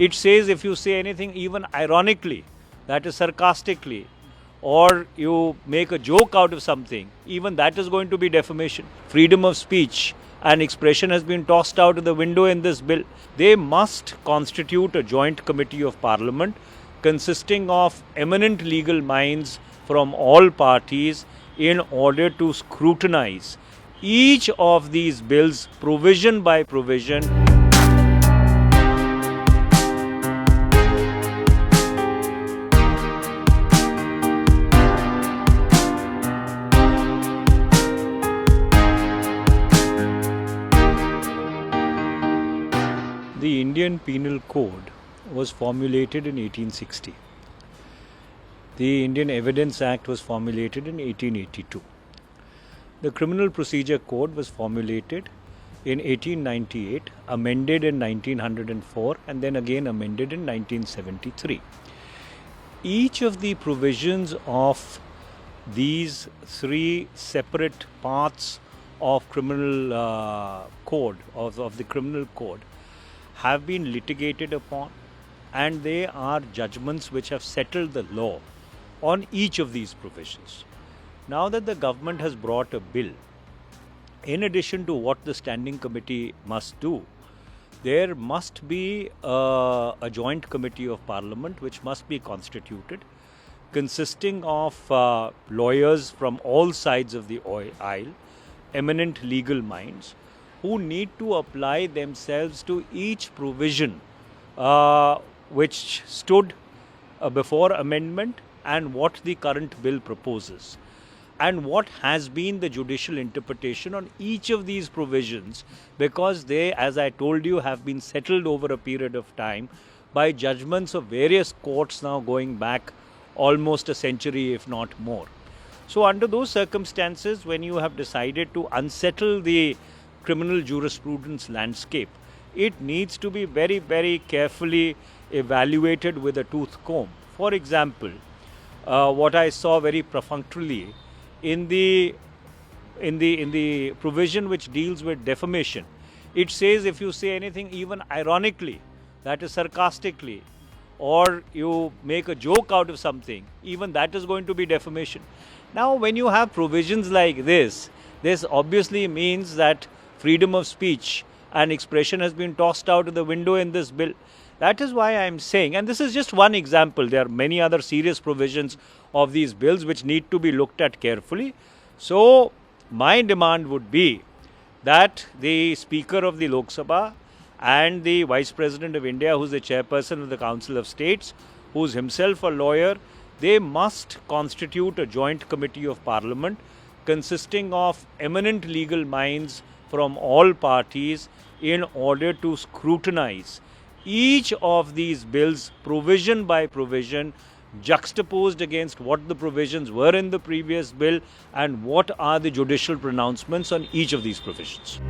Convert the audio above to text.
It says if you say anything even ironically, that is sarcastically, or you make a joke out of something, even that is going to be defamation. Freedom of speech and expression has been tossed out of the window in this bill. They must constitute a joint committee of parliament consisting of eminent legal minds from all parties in order to scrutinize each of these bills provision by provision. The Indian Penal Code was formulated in 1860. The Indian Evidence Act was formulated in 1882. The Criminal Procedure Code was formulated in 1898, amended in 1904, and then again amended in 1973. Each of the provisions of these three separate parts of criminal code, of the criminal code, have been litigated upon, and they are judgments which have settled the law on each of these provisions. Now that the government has brought a bill, in addition to what the standing committee must do, there must be a joint committee of parliament which must be constituted, consisting of lawyers from all sides of the aisle, eminent legal minds, who need to apply themselves to each provision which stood before amendment and what the current bill proposes, and what has been the judicial interpretation on each of these provisions, because they, as I told you, have been settled over a period of time by judgments of various courts now going back almost a century, if not more. So under those circumstances, when you have decided to unsettle the criminal jurisprudence landscape, it needs to be very, very carefully evaluated with a tooth comb. For example, what I saw very perfunctorily in the provision which deals with defamation, it says if you say anything even ironically, that is sarcastically, or you make a joke out of something, even that is going to be defamation. Now, when you have provisions like this obviously means that freedom of speech and expression has been tossed out of the window in this bill. That is why I am saying, and this is just one example, there are many other serious provisions of these bills which need to be looked at carefully. So, my demand would be that the Speaker of the Lok Sabha and the Vice President of India, who is the Chairperson of the Council of States, who is himself a lawyer, they must constitute a joint committee of parliament consisting of eminent legal minds from all parties in order to scrutinize each of these bills provision by provision, juxtaposed against what the provisions were in the previous bill and what are the judicial pronouncements on each of these provisions.